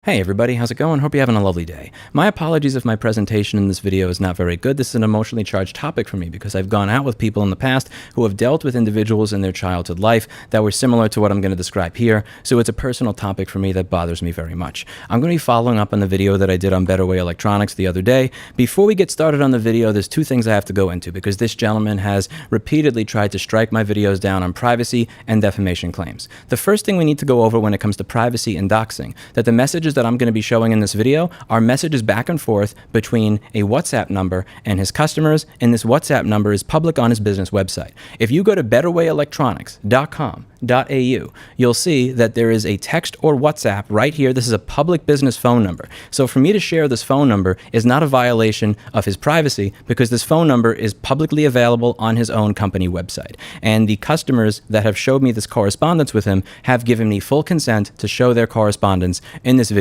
Hey everybody, how's it going? Hope you're having a lovely day. My apologies if my presentation in this video is not very good. This is an emotionally charged topic for me because I've gone out with people in the past who have dealt with individuals in their childhood life that were similar to what I'm going to describe here, so it's a personal topic for me that bothers me very much. I'm going to be following up on the video that I did on BwE Electronics the other day. Before we get started on the video, there's two things I have to go into because this gentleman has repeatedly tried to strike my videos down on privacy and defamation claims. The first thing we need to go over when it comes to privacy and doxing, that the messages that I'm going to be showing in this video are messages back and forth between a WhatsApp number and his customers, and this WhatsApp number is public on his business website. If you go to BwEElectronics.com.au, you'll see that there is a text or WhatsApp right here. This is a public business phone number. So for me to share this phone number is not a violation of his privacy because this phone number is publicly available on his own company website. And the customers that have showed me this correspondence with him have given me full consent to show their correspondence in this video.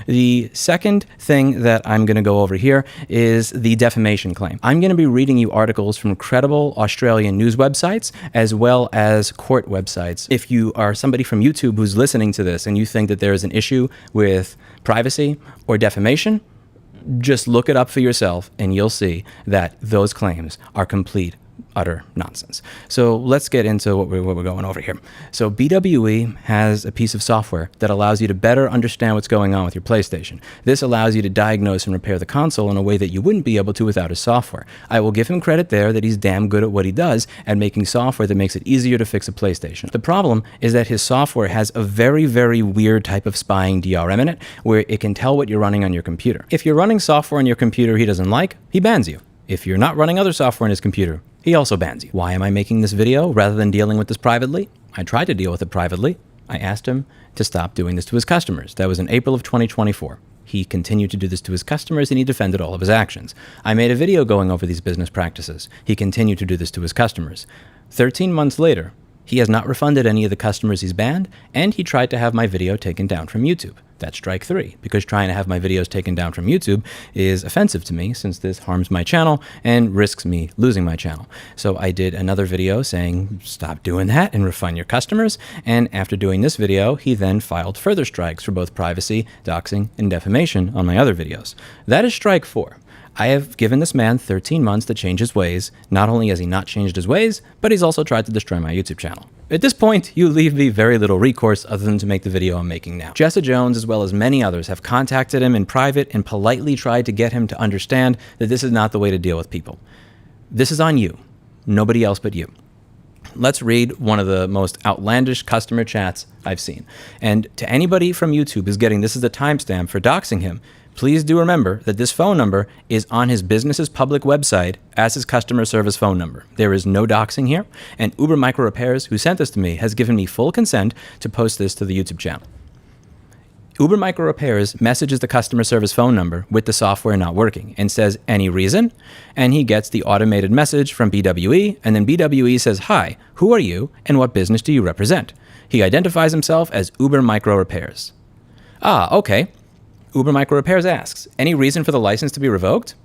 The second thing that I'm going to go over here is the defamation claim. I'm going to be reading you articles from credible Australian news websites as well as court websites. If you are somebody from YouTube who's listening to this and you think that there is an issue with privacy or defamation, just look it up for yourself and you'll see that those claims are complete utter nonsense. So let's get into what we're going over here. So BwE has a piece of software that allows you to better understand what's going on with your PlayStation. This allows you to diagnose and repair the console in a way that you wouldn't be able to without his software. I will give him credit there that he's damn good at what he does at making software that makes it easier to fix a PlayStation. The problem is that his software has a very, very weird type of spying DRM in it where it can tell what you're running on your computer. If you're running software on your computer he doesn't like, he bans you. If you're not running other software on his computer, he also bans you. Why am I making this video rather than dealing with this privately? I tried to deal with it privately. I asked him to stop doing this to his customers. That was in April of 2024. He continued to do this to his customers and he defended all of his actions. I made a video going over these business practices. He continued to do this to his customers. 13 months later, he has not refunded any of the customers he's banned, and he tried to have my video taken down from YouTube. That's strike 3, because trying to have my videos taken down from YouTube is offensive to me since this harms my channel and risks me losing my channel. So I did another video saying, stop doing that and refund your customers. And after doing this video, he then filed further strikes for both privacy, doxing, and defamation on my other videos. That is strike 4. I have given this man 13 months to change his ways. Not only has he not changed his ways, but he's also tried to destroy my YouTube channel. At this point, you leave me very little recourse other than to make the video I'm making now. Jessa Jones, as well as many others, have contacted him in private and politely tried to get him to understand that this is not the way to deal with people. This is on you. Nobody else but you. Let's read one of the most outlandish customer chats I've seen. And to anybody from YouTube who's getting this as a timestamp for doxing him, please do remember that this phone number is on his business's public website as his customer service phone number. There is no doxing here, and Uber Micro Repairs, who sent this to me, has given me full consent to post this to the YouTube channel. Uber Micro Repairs messages the customer service phone number with the software not working and says, any reason? And he gets the automated message from BwE, and then BwE says, hi, who are you and what business do you represent? He identifies himself as Uber Micro Repairs. Ah, okay. Uber Micro Repairs asks, any reason for the license to be revoked?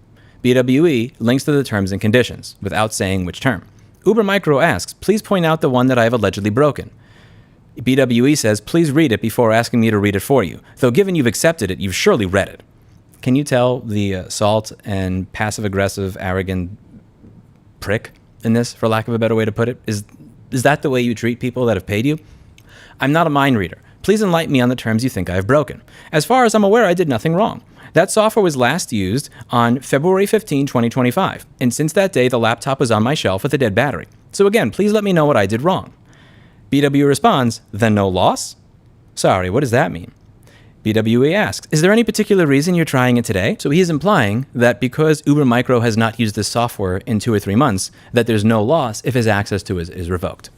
BwE links to the terms and conditions without saying which term. Uber Micro asks, please point out the one that I have allegedly broken. BwE says, please read it before asking me to read it for you. Though given you've accepted it, you've surely read it. Can you tell the assault and passive-aggressive, arrogant prick in this, for lack of a better way to put it? Is that the way you treat people that have paid you? I'm not a mind reader. Please enlighten me on the terms you think I have broken. As far as I'm aware, I did nothing wrong. That software was last used on February 15, 2025, and since that day, the laptop was on my shelf with a dead battery. So again, please let me know what I did wrong. BwE responds, then no loss? Sorry, what does that mean? BwE asks, is there any particular reason you're trying it today? So he is implying that because Uber Micro has not used this software in 2 or 3 months, that there's no loss if his access to it is revoked.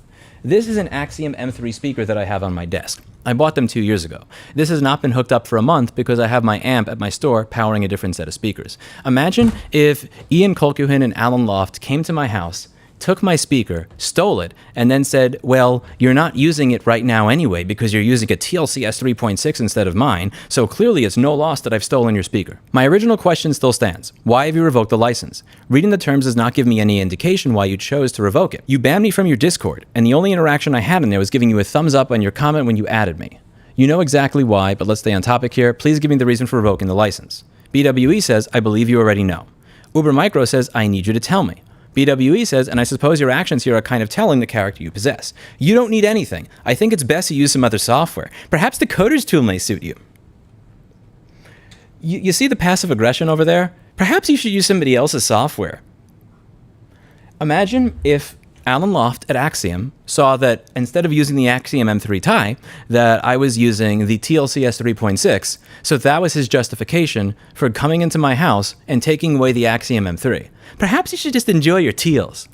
This is an Axiom M3 speaker that I have on my desk. I bought them 2 years ago. This has not been hooked up for a month because I have my amp at my store powering a different set of speakers. Imagine if Ian Colquhoun and Alan Loft came to my house, took my speaker, stole it, and then said, well, you're not using it right now anyway because you're using a TLCS 3.6 instead of mine, so clearly it's no loss that I've stolen your speaker. My original question still stands. Why have you revoked the license? Reading the terms does not give me any indication why you chose to revoke it. You banned me from your Discord, and the only interaction I had in there was giving you a thumbs up on your comment when you added me. You know exactly why, but let's stay on topic here. Please give me the reason for revoking the license. BwE says, I believe you already know. Uber Micro says, I need you to tell me. BwE says, and I suppose your actions here are kind of telling the character you possess. You don't need anything. I think it's best to use some other software. Perhaps the coder's tool may suit you. You see the passive aggression over there? Perhaps you should use somebody else's software. Imagine if Alan Loft at Axiom saw that instead of using the Axiom M3 tie, that I was using the TLCS 3.6, so that was his justification for coming into my house and taking away the Axiom M3. Perhaps you should just enjoy your teals.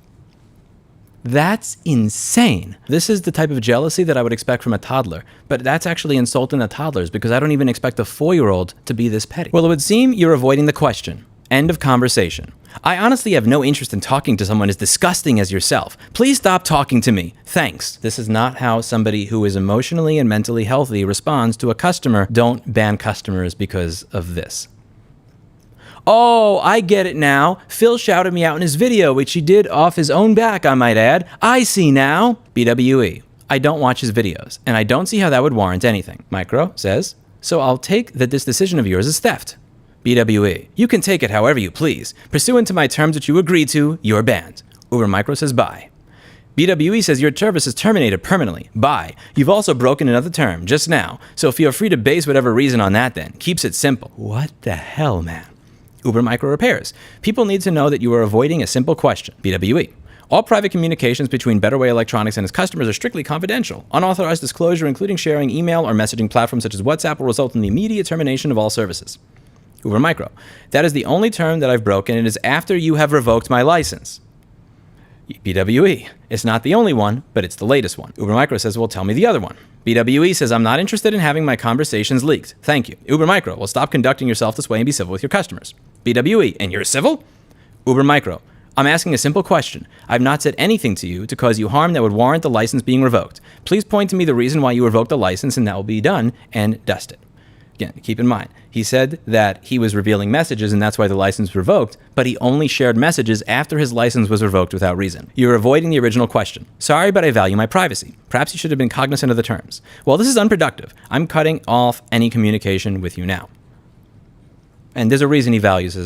That's insane. This is the type of jealousy that I would expect from a toddler, but that's actually insulting the toddlers because I don't even expect a 4-year-old to be this petty. Well, it would seem you're avoiding the question. End of conversation. I honestly have no interest in talking to someone as disgusting as yourself. Please stop talking to me. Thanks. This is not how somebody who is emotionally and mentally healthy responds to a customer. Don't ban customers because of this. Oh, I get it now. Phil shouted me out in his video, which he did off his own back, I might add. I see now. BwE. I don't watch his videos, and I don't see how that would warrant anything. Micro says, so I'll take that this decision of yours is theft. BwE. You can take it however you please. Pursuant to my terms which you agreed to, you're banned. Uber Micro says bye. BwE says your service is terminated permanently. Bye. You've also broken another term just now, so feel free to base whatever reason on that then. Keeps it simple. What the hell, man? Uber Micro repairs. People need to know that you are avoiding a simple question. BwE. All private communications between BwE Electronics and its customers are strictly confidential. Unauthorized disclosure, including sharing email or messaging platforms such as WhatsApp, will result in the immediate termination of all services. Uber Micro. That is the only term that I've broken. It is after you have revoked my license. BwE. It's not the only one, but it's the latest one. Uber Micro says, well, tell me the other one. BwE says, I'm not interested in having my conversations leaked. Thank you. Uber Micro. Well, stop conducting yourself this way and be civil with your customers. BwE. And you're civil? Uber Micro. I'm asking a simple question. I've not said anything to you to cause you harm that would warrant the license being revoked. Please point to me the reason why you revoked the license, and that will be done and dusted. Again, keep in mind, he said that he was revealing messages and that's why the license was revoked, but he only shared messages after his license was revoked without reason. You're avoiding the original question. Sorry, but I value my privacy. Perhaps you should have been cognizant of the terms. Well, this is unproductive. I'm cutting off any communication with you now. And there's a reason he values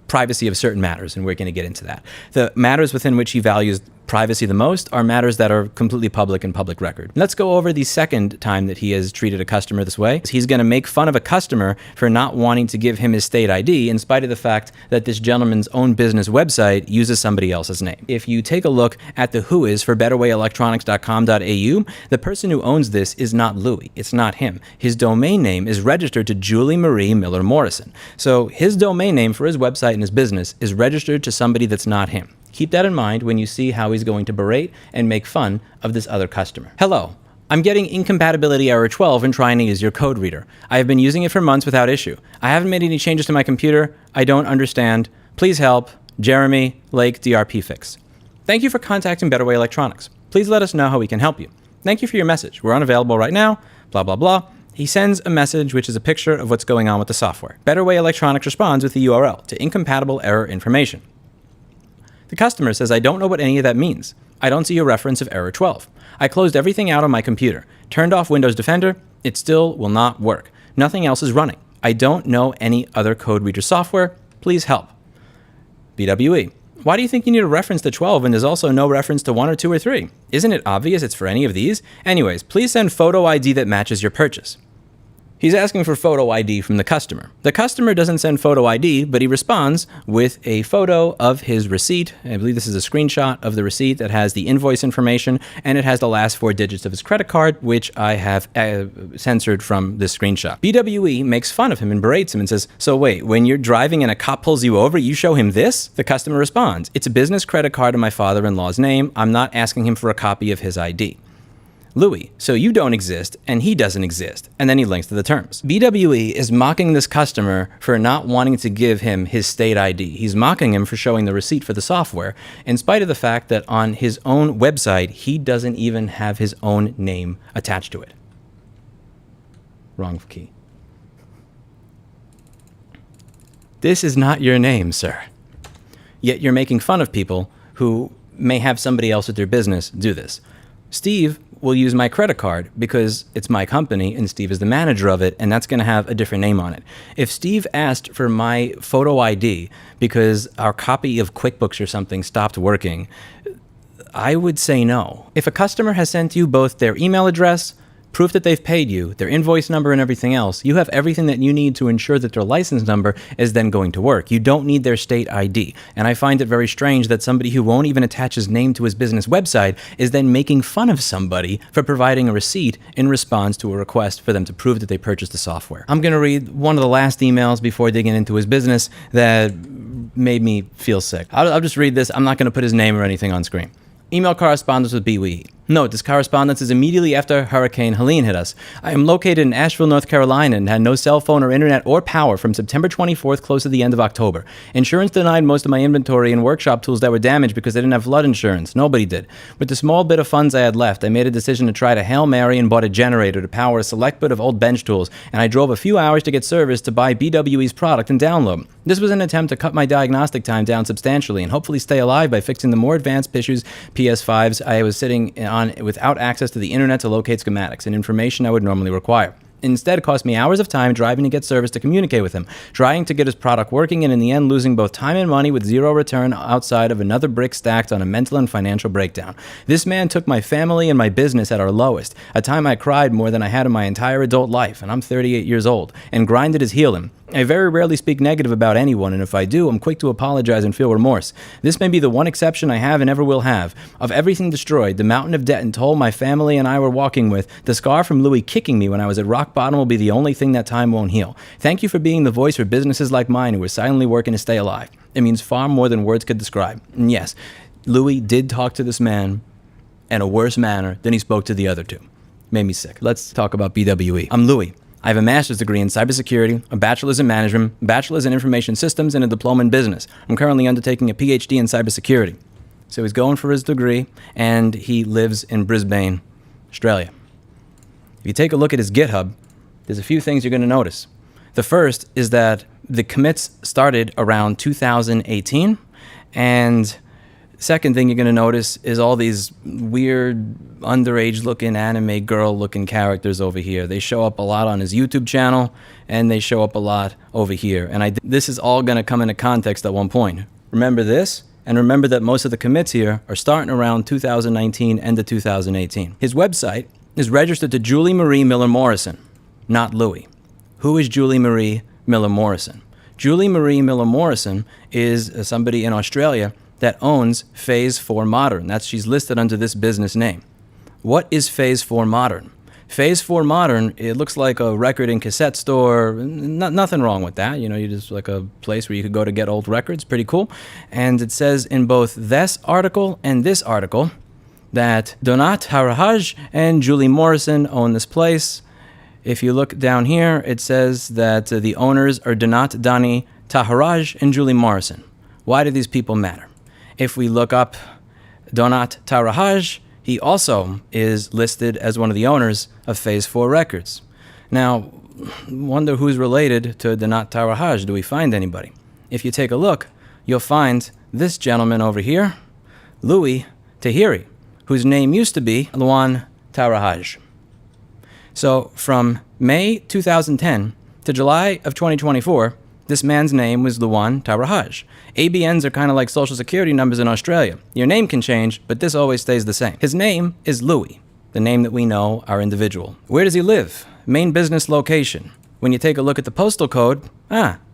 privacy of certain matters, and we're going to get into that. The matters within which he values privacy the most are matters that are completely public and public record. Let's go over the second time that he has treated a customer this way. He's going to make fun of a customer for not wanting to give him his state ID in spite of the fact that this gentleman's own business website uses somebody else's name. If you take a look at the whois for betterwayelectronics.com.au, the person who owns this is not Louis. It's not him. His domain name is registered to Julie Marie Miller Morrison. So his domain name for his website and his business is registered to somebody that's not him. Keep that in mind when you see how he's going to berate and make fun of this other customer. Hello, I'm getting incompatibility error 12 and trying to use your code reader. I have been using it for months without issue. I haven't made any changes to my computer. I don't understand. Please help. Jeremy, Lake, DRP Fix. Thank you for contacting BwE Electronics. Please let us know how we can help you. Thank you for your message. We're unavailable right now, blah, blah, blah. He sends a message which is a picture of what's going on with the software. BwE Electronics responds with the URL to incompatible error information. The customer says, I don't know what any of that means. I don't see a reference of error 12. I closed everything out on my computer, turned off Windows Defender. It still will not work. Nothing else is running. I don't know any other code reader software. Please help. BwE. Why do you think you need a reference to 12 and there's also no reference to 1 or 2 or 3? Isn't it obvious it's for any of these? Anyways, please send photo ID that matches your purchase. He's asking for photo ID from the customer. The customer doesn't send photo ID, but he responds with a photo of his receipt. I believe this is a screenshot of the receipt that has the invoice information, and it has the last 4 digits of his credit card, which I have censored from this screenshot. BwE makes fun of him and berates him and says, so wait, when you're driving and a cop pulls you over, you show him this? The customer responds, it's a business credit card in my father-in-law's name. I'm not asking him for a copy of his ID. Louis, so you don't exist and he doesn't exist. And then he links to the terms. BwE is mocking this customer for not wanting to give him his state ID. He's mocking him for showing the receipt for the software, in spite of the fact that on his own website, he doesn't even have his own name attached to it. Wrong key. This is not your name, sir. Yet you're making fun of people who may have somebody else at their business do this. Steve will use my credit card because it's my company and Steve is the manager of it, and that's going to have a different name on it. If Steve asked for my photo ID because our copy of QuickBooks or something stopped working, I would say no. If a customer has sent you both their email address, proof that they've paid you, their invoice number, and everything else, you have everything that you need to ensure that their license number is then going to work. You don't need their state ID. And I find it very strange that somebody who won't even attach his name to his business website is then making fun of somebody for providing a receipt in response to a request for them to prove that they purchased the software. I'm going to read one of the last emails before digging into his business that made me feel sick. I'll just read this. I'm not going to put his name or anything on screen. Email correspondence with BwE. Note, this correspondence is immediately after Hurricane Helene hit us. I am located in Asheville, North Carolina, and had no cell phone or internet or power from September 24th close to the end of October. Insurance denied most of my inventory and workshop tools that were damaged because they didn't have flood insurance. Nobody did. With the small bit of funds I had left, I made a decision to try to Hail Mary and bought a generator to power a select bit of old bench tools, and I drove a few hours to get service to buy BwE's product and download. This was an attempt to cut my diagnostic time down substantially and hopefully stay alive by fixing the more advanced issues PS5s I was sitting on without access to the internet to locate schematics and information I would normally require. Instead, it cost me hours of time driving to get service to communicate with him, trying to get his product working, and in the end losing both time and money with zero return outside of another brick stacked on a mental and financial breakdown. This man took my family and my business at our lowest, a time I cried more than I had in my entire adult life, and I'm 38 years old, and grinded his heel in. I very rarely speak negative about anyone, and if I do, I'm quick to apologize and feel remorse. This may be the one exception I have and ever will have. Of everything destroyed, the mountain of debt and toll my family and I were walking with, the scar from Louis kicking me when I was at rock bottom will be the only thing that time won't heal. Thank you for being the voice for businesses like mine who are silently working to stay alive. It means far more than words could describe. And yes, Louis did talk to this man in a worse manner than he spoke to the other two. Made me sick. Let's talk about BwE. I'm Louis. I have a master's degree in cybersecurity, a bachelor's in management, a bachelor's in information systems, and a diploma in business. I'm currently undertaking a PhD in cybersecurity. So he's going for his degree, and he lives in Brisbane, Australia. If you take a look at his GitHub, there's a few things you're going to notice. The first is that the commits started around 2018, and second thing you're going to notice is all these weird underage-looking anime girl-looking characters over here. They show up a lot on his YouTube channel, and they show up a lot over here. And this is all going to come into context at one point. Remember this, and remember that most of the commits here are starting around 2019, end of 2018. His website is registered to Julie Marie Miller Morrison, not Louis. Who is Julie Marie Miller Morrison? Julie Marie Miller Morrison is somebody in Australia that owns Phase 4 Modern. She's listed under this business name. What is Phase 4 Modern? Phase 4 Modern, it looks like a record and cassette store. Nothing wrong with that. You know, you just like a place where you could go to get old records. Pretty cool. And it says in both this article and this article that Donat Harahaj and Julie Morrison own this place. If you look down here, it says that the owners are Donat Dani Taharaj and Julie Morrison. Why do these people matter? If we look up Donat Tarahaj, he also is listed as one of the owners of Phase 4 Records. Now, wonder who's related to Donat Tarahaj. Do we find anybody? If you take a look, you'll find this gentleman over here, Louis Tahiri, whose name used to be Luan Tarahaj. So from May 2010 to July of 2024, this man's name was Luan Tarahaj. ABNs are kind of like social security numbers in Australia. Your name can change, but this always stays the same. His name is Louis, the name that we know, our individual. Where does he live? Main business location. When you take a look at the postal code,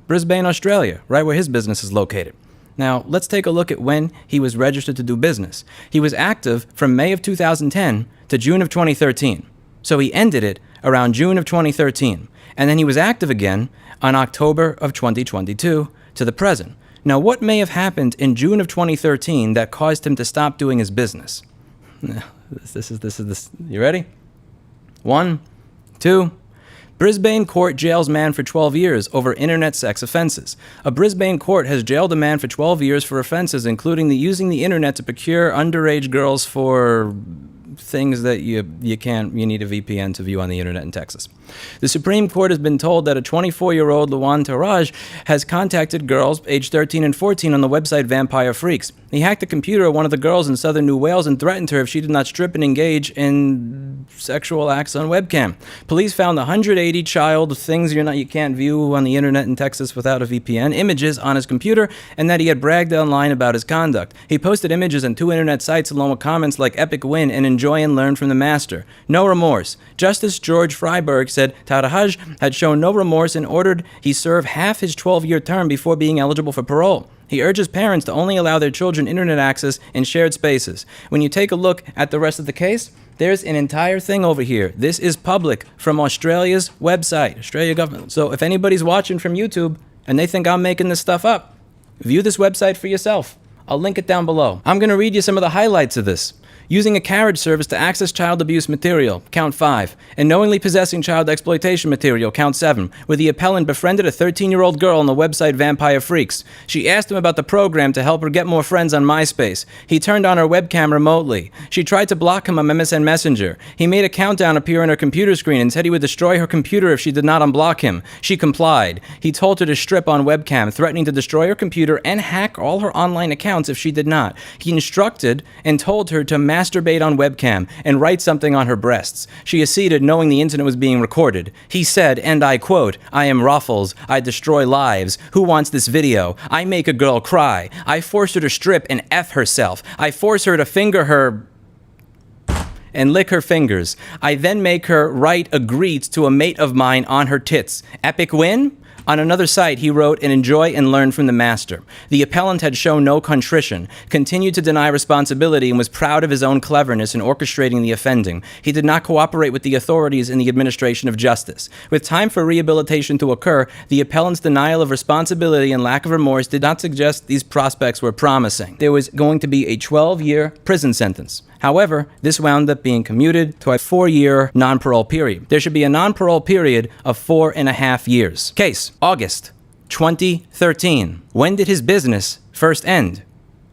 Brisbane, Australia, right where his business is located. Now, let's take a look at when he was registered to do business. He was active from May of 2010 to June of 2013. So he ended it around June of 2013. And then he was active again on October of 2022 to the present. Now, what may have happened in June of 2013 that caused him to stop doing his business? This is. You ready? 1, 2. Brisbane court jails man for 12 years over internet sex offenses. A Brisbane court has jailed a man for 12 years for offenses including using the internet to procure underage girls for things that you need a VPN to view on the internet in Texas. The Supreme Court has been told that a 24-year-old Luan Taraj has contacted girls aged 13 and 14 on the website Vampire Freaks. He hacked the computer of one of the girls in southern New Wales and threatened her if she did not strip and engage in sexual acts on webcam. Police found 180 child things you can't view on the internet in Texas without a VPN, images on his computer, and that he had bragged online about his conduct. He posted images on 2 internet sites along with comments like "Epic win" and "Enjoy and learn from the master." No remorse. Justice George Freiberg said Taraj had shown no remorse and ordered he serve half his 12-year term before being eligible for parole. He urges parents to only allow their children internet access in shared spaces. When you take a look at the rest of the case, there's an entire thing over here. This is public from Australia's website, Australia government. So if anybody's watching from YouTube and they think I'm making this stuff up, view this website for yourself. I'll link it down below. I'm going to read you some of the highlights of this. Using a carriage service to access child abuse material, count 5, and knowingly possessing child exploitation material, count 7, where the appellant befriended a 13-year-old girl on the website Vampire Freaks. She asked him about the program to help her get more friends on MySpace. He turned on her webcam remotely. She tried to block him on MSN Messenger. He made a countdown appear on her computer screen and said he would destroy her computer if she did not unblock him. She complied. He told her to strip on webcam, threatening to destroy her computer and hack all her online accounts if she did not. He instructed and told her to masturbate on webcam and write something on her breasts. She acceded, knowing the incident was being recorded. He said, and I quote, "I am Ruffles. I destroy lives. Who wants this video? I make a girl cry. I force her to strip and F herself. I force her to finger her and lick her fingers. I then make her write a greet to a mate of mine on her tits. Epic win?" On another site, he wrote, "And enjoy and learn from the master." The appellant had shown no contrition, continued to deny responsibility, and was proud of his own cleverness in orchestrating the offending. He did not cooperate with the authorities in the administration of justice. With time for rehabilitation to occur, the appellant's denial of responsibility and lack of remorse did not suggest these prospects were promising. There was going to be a 12-year prison sentence. However, this wound up being commuted to a 4-year non-parole period. There should be a non-parole period of 4.5 years. Case, August 2013. When did his business first end?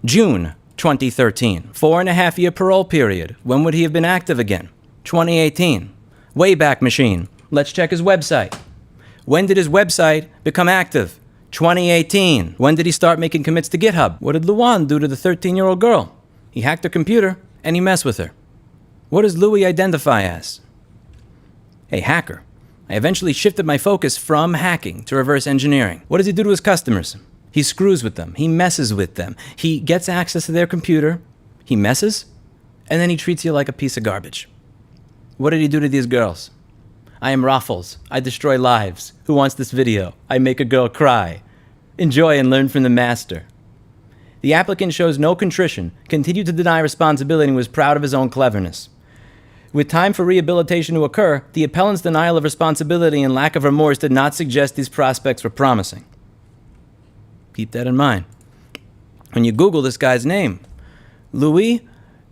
June 2013. 4.5-year parole period. When would he have been active again? 2018. Wayback Machine. Let's check his website. When did his website become active? 2018. When did he start making commits to GitHub? What did Luan do to the 13-year-old girl? He hacked her computer and he messed with her. What does Louis identify as? A hacker. I eventually shifted my focus from hacking to reverse engineering. What does he do to his customers? He screws with them. He messes with them. He gets access to their computer. He messes, and then he treats you like a piece of garbage. What did he do to these girls? I am Ruffles. I destroy lives. Who wants this video? I make a girl cry. Enjoy and learn from the master. The applicant shows no contrition, continued to deny responsibility, and was proud of his own cleverness. With time for rehabilitation to occur, the appellant's denial of responsibility and lack of remorse did not suggest these prospects were promising. Keep that in mind. When you Google this guy's name, Louis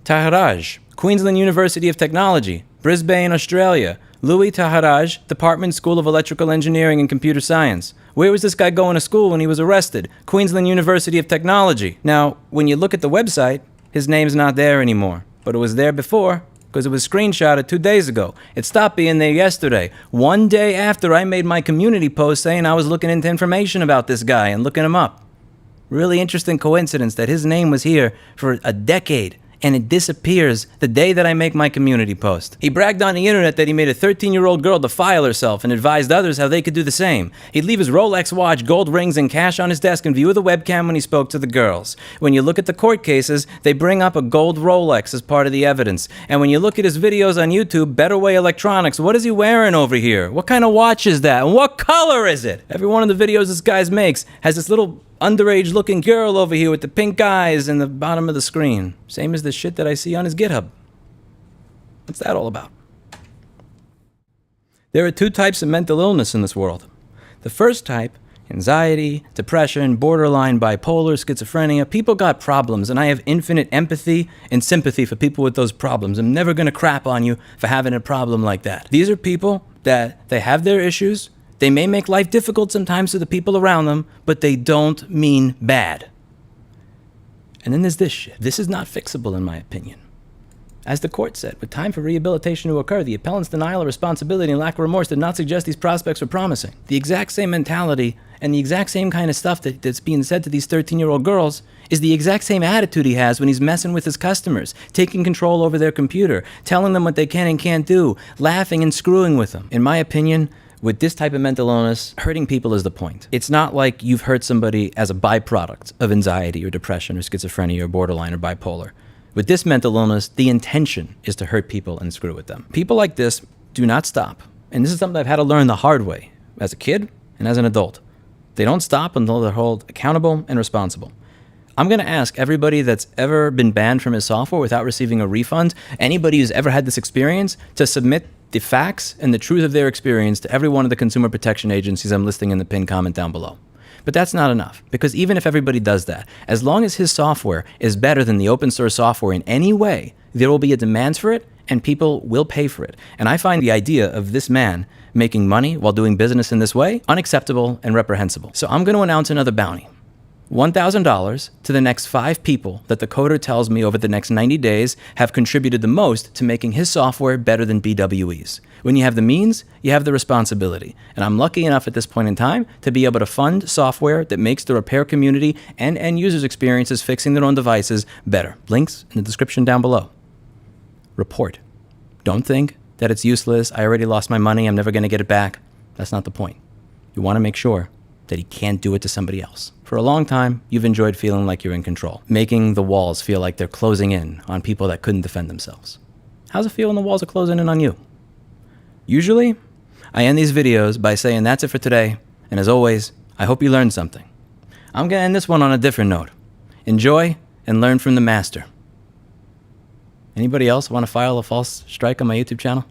Taharaj, Queensland University of Technology, Brisbane, Australia. Louis Taharaj, Department School of Electrical Engineering and Computer Science. Where was this guy going to school when he was arrested? Queensland University of Technology. Now, when you look at the website, his name's not there anymore. But it was there before, because it was screenshotted 2 days ago. It stopped being there yesterday, 1 day after I made my community post saying I was looking into information about this guy and looking him up. Really interesting coincidence that his name was here for a decade, and it disappears the day that I make my community post. He bragged on the internet that he made a 13-year-old girl defile herself and advised others how they could do the same. He'd leave his Rolex watch, gold rings, and cash on his desk in view of the webcam when he spoke to the girls. When you look at the court cases, they bring up a gold Rolex as part of the evidence. And when you look at his videos on YouTube, BwE Electronics, what is he wearing over here? What kind of watch is that? And what color is it? Every one of the videos this guy makes has this little underage looking girl over here with the pink eyes in the bottom of the screen. Same as the shit that I see on his GitHub. What's that all about? There are 2 types of mental illness in this world. The first type, anxiety, depression, borderline bipolar, schizophrenia. People got problems, and I have infinite empathy and sympathy for people with those problems. I'm never going to crap on you for having a problem like that. These are people that they have their issues. They may make life difficult sometimes to the people around them, but they don't mean bad. And then there's this shit. This is not fixable in my opinion. As the court said, with time for rehabilitation to occur, the appellant's denial of responsibility and lack of remorse did not suggest these prospects were promising. The exact same mentality and the exact same kind of stuff that's being said to these 13-year-old girls is the exact same attitude he has when he's messing with his customers, taking control over their computer, telling them what they can and can't do, laughing and screwing with them. In my opinion, with this type of mental illness, hurting people is the point. It's not like you've hurt somebody as a byproduct of anxiety or depression or schizophrenia or borderline or bipolar. With this mental illness, the intention is to hurt people and screw with them. People like this do not stop. And this is something I've had to learn the hard way, as a kid and as an adult. They don't stop until they're held accountable and responsible. I'm going to ask everybody that's ever been banned from his software without receiving a refund, anybody who's ever had this experience, to submit the facts and the truth of their experience to every one of the consumer protection agencies I'm listing in the pinned comment down below. But that's not enough, because even if everybody does that, as long as his software is better than the open source software in any way, there will be a demand for it and people will pay for it. And I find the idea of this man making money while doing business in this way unacceptable and reprehensible. So I'm going to announce another bounty. $1,000 to the next 5 people that the coder tells me over the next 90 days have contributed the most to making his software better than BwE's. When you have the means, you have the responsibility. And I'm lucky enough at this point in time to be able to fund software that makes the repair community and end users' experiences fixing their own devices better. Links in the description down below. Report. Don't think that it's useless. I already lost my money. I'm never going to get it back. That's not the point. You want to make sure that he can't do it to somebody else. For a long time, you've enjoyed feeling like you're in control, making the walls feel like they're closing in on people that couldn't defend themselves. How's it feel when the walls are closing in on you? Usually, I end these videos by saying that's it for today, and as always, I hope you learned something. I'm going to end this one on a different note. Enjoy and learn from the master. Anybody else want to file a false strike on my YouTube channel?